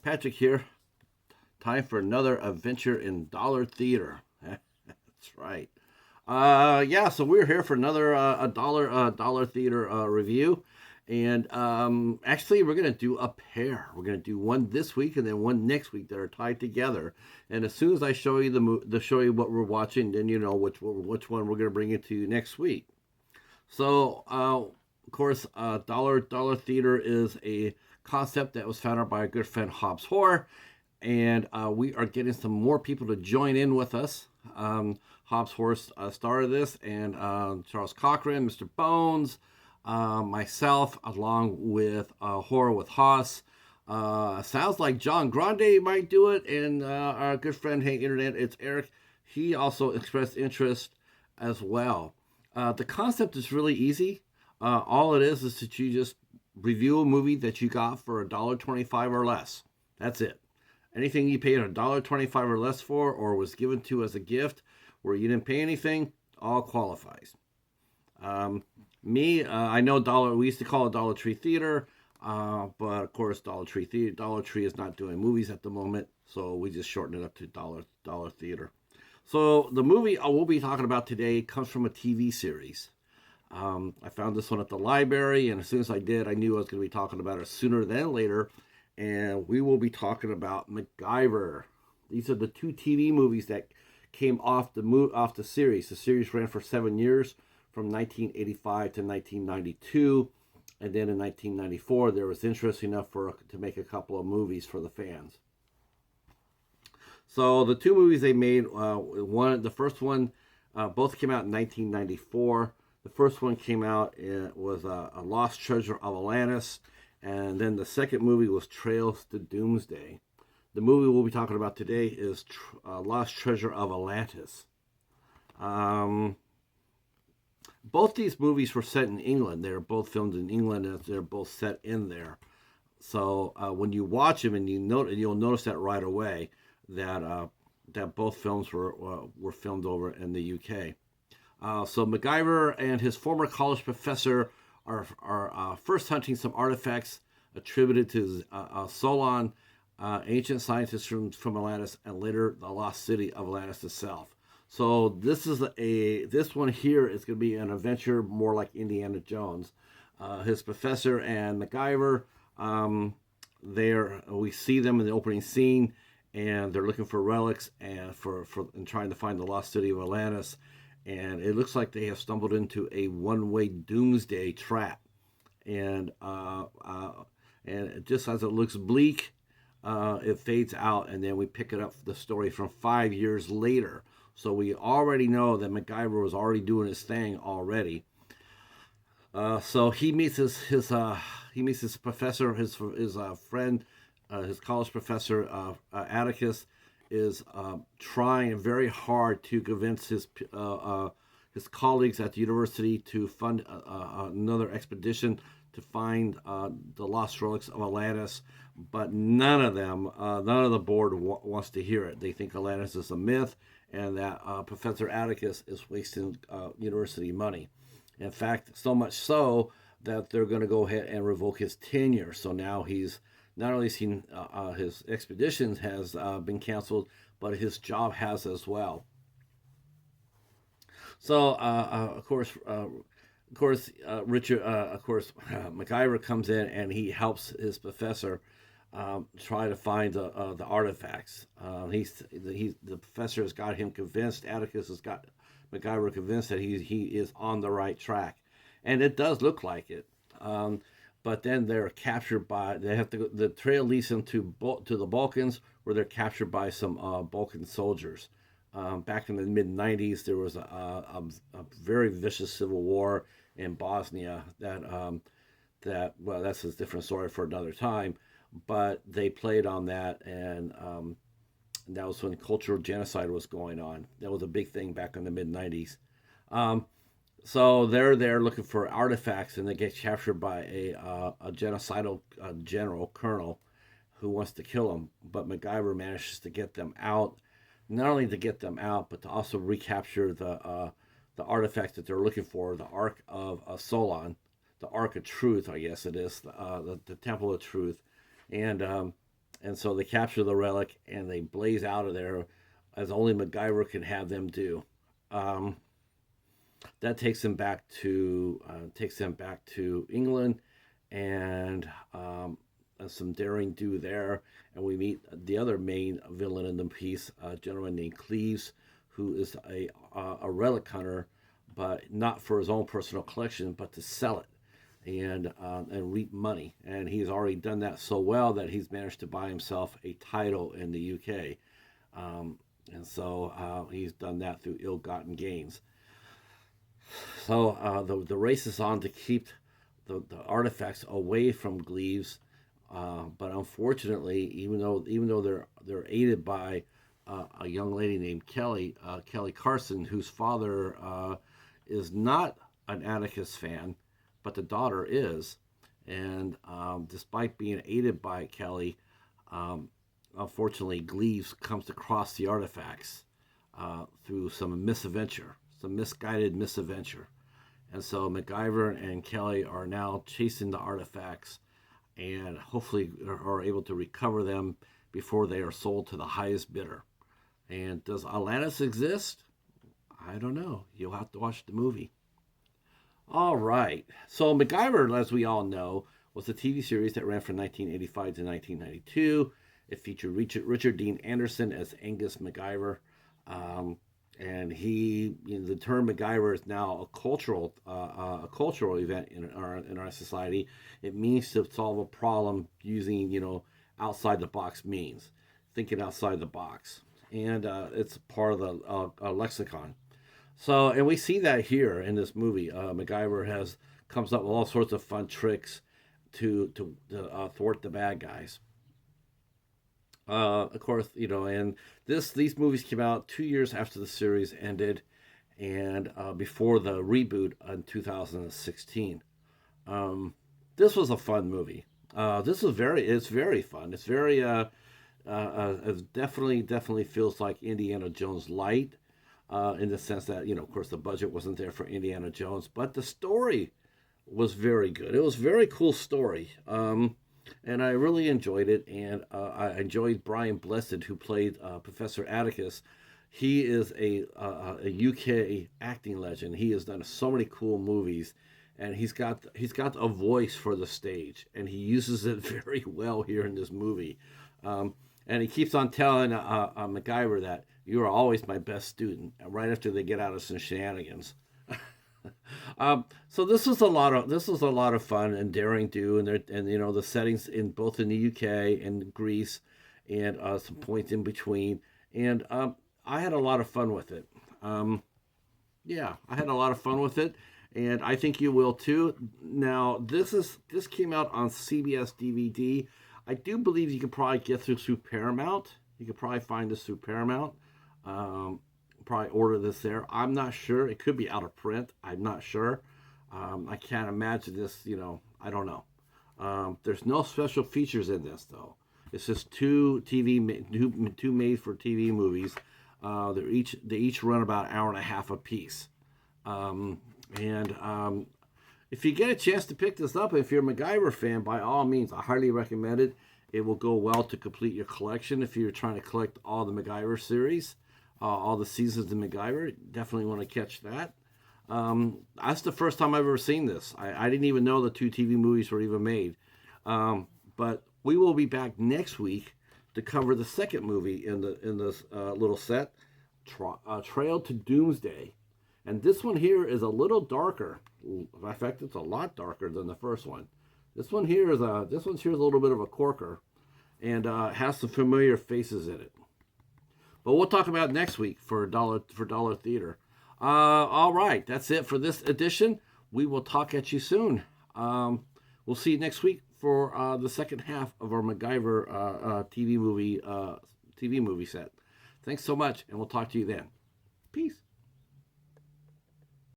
Patrick here. Time for another adventure in Dollar Theater. That's right. Yeah, so we're here for another dollar theater review, and actually we're gonna do a pair. We're gonna do one this week and then one next week that are tied together. And as soon as I show you show you what we're watching, then you know which one we're gonna bring into next week. So, of course, dollar theater is a concept that was founded by our good friend Hobbs Hoare, and we are getting some more people to join in with us. Hobbs Hoare started this, and Charles Cochran, Mr. Bones, myself, along with Hoare with Haas. Sounds like John Grande might do it, and our good friend, Hey Internet, it's Eric. He also expressed interest as well. The concept is really easy. All it is that you just review a movie that you got for $1.25 or less. That's it. Anything you paid $1.25 or less for, or was given to as a gift, where you didn't pay anything, all qualifies. I know we used to call it Dollar Tree Theater, but of course Dollar Tree is not doing movies at the moment, so we just shortened it up to Dollar Theater. So the movie I will be talking about today comes from a TV series. I found this one at the library, and as soon as I did, I knew I was going to be talking about it sooner than later. And we will be talking about MacGyver. These are the two TV movies that came off the series. The series ran for 7 years, from 1985 to 1992, and then in 1994 there was interest enough to make a couple of movies for the fans. So the two movies they made, the first one, both came out in 1994. The first one came out, it was a Lost Treasure of Atlantis, and then the second movie was Trails to Doomsday. The movie we'll be talking about today is Lost Treasure of Atlantis. Both these movies were set in England. They were both filmed in England, and they're both set in there. So when you watch them, and you'll notice that right away that both films were filmed over in the UK. So MacGyver and his former college professor are first hunting some artifacts attributed to Solon, ancient scientists from Atlantis, and later the lost city of Atlantis itself. So this one here is going to be an adventure more like Indiana Jones. His professor and MacGyver, we see them in the opening scene, and they're looking for relics and and trying to find the lost city of Atlantis. And it looks like they have stumbled into a one-way doomsday trap. And just as it looks bleak, it fades out, and then we pick it up the story from 5 years later. So we already know that MacGyver was already doing his thing already. So he meets his professor, his friend, his college professor, Atticus, is trying very hard to convince his colleagues at the university to fund another expedition to find the lost relics of Atlantis, but none of the board wants to hear it. They think Atlantis is a myth, and that Professor Atticus is wasting university money. In fact, so much so that they're going to go ahead and revoke his tenure. So now he's not only seen his expeditions has been canceled, but his job has as well. So MacGyver comes in, and he helps his professor try to find the artifacts. The professor has got him convinced. Atticus has got MacGyver convinced that he is on the right track, and it does look like it. But then they're captured by. The trail leads them to the Balkans, where they're captured by some Balkan soldiers. Back in the mid-90s, there was a very vicious civil war in Bosnia that's a different story for another time. But they played on that, and that was when cultural genocide was going on. That was a big thing back in the mid-90s. So they're there looking for artifacts, and they get captured by a genocidal colonel who wants to kill them. But MacGyver manages to get them out. Not only to get them out, but to also recapture the artifacts that they're looking for, the Ark of Solon, the Ark of Truth, I guess it is, the Temple of Truth. And And so they capture the relic and they blaze out of there as only MacGyver can have them do. Um, that takes them back to England, and some daring do there. And we meet the other main villain in the piece, a gentleman named Cleves, who is a relic hunter, but not for his own personal collection, but to sell it and reap money. And he's already done that so well that he's managed to buy himself a title in the UK. And so he's done that through ill-gotten gains. So the race is on to keep the artifacts away from Gleaves, but unfortunately, even though they're aided by a young lady named Kelly Carson, whose father is not an Atticus fan, but the daughter is, and despite being aided by Kelly, unfortunately, Gleaves comes across the artifacts through some misguided misadventure. And so MacGyver and Kelly are now chasing the artifacts and hopefully are able to recover them before they are sold to the highest bidder. And does Atlantis exist? I don't know. You'll have to watch the movie. All right. So MacGyver, as we all know, was a TV series that ran from 1985 to 1992. It featured Richard Dean Anderson as Angus MacGyver. And the term MacGyver is now a cultural event in our society. It means to solve a problem using outside the box means, thinking outside the box, and it's part of the lexicon. So, and we see that here in this movie. MacGyver comes up with all sorts of fun tricks to thwart the bad guys. Of course, and these movies came out 2 years after the series ended, and before the reboot in 2016. This was a fun movie. It's very fun. It's very, it definitely feels like Indiana Jones light, in the sense that of course, the budget wasn't there for Indiana Jones, but the story was very good. It was a very cool story. And I really enjoyed it, and I enjoyed Brian Blessed, who played Professor Atticus. He is a UK acting legend. He has done so many cool movies, and he's got a voice for the stage, and he uses it very well here in this movie. And he keeps on telling MacGyver that you are always my best student, right after they get out of some shenanigans. So this was a lot of fun and daring do, and the settings in both in the UK and Greece, and some points in between, and I had a lot of fun with it. Yeah, I had a lot of fun with it, and I think you will too. Now this came out on CBS DVD. I do believe you can probably get through Paramount. You could probably find this through Paramount. Probably order this there. I'm not sure. It could be out of print. I'm not sure. I can't imagine this. I don't know. There's no special features in this though. It's just two made for TV movies. They each run about an hour and a half a piece. And if you get a chance to pick this up, if you're a MacGyver fan, by all means, I highly recommend it. It will go well to complete your collection if you're trying to collect all the MacGyver series. All the seasons of MacGyver. Definitely want to catch that. That's the first time I've ever seen this. I didn't even know the two TV movies were even made. But we will be back next week to cover the second movie in this little set, Trail to Doomsday. And this one here is a little darker. In fact, it's a lot darker than the first one. This one's here is a little bit of a corker, and has some familiar faces in it. But we'll talk about it next week for Dollar Theater. All right, that's it for this edition. We will talk at you soon. We'll see you next week for the second half of our MacGyver TV movie set. Thanks so much, and we'll talk to you then. Peace.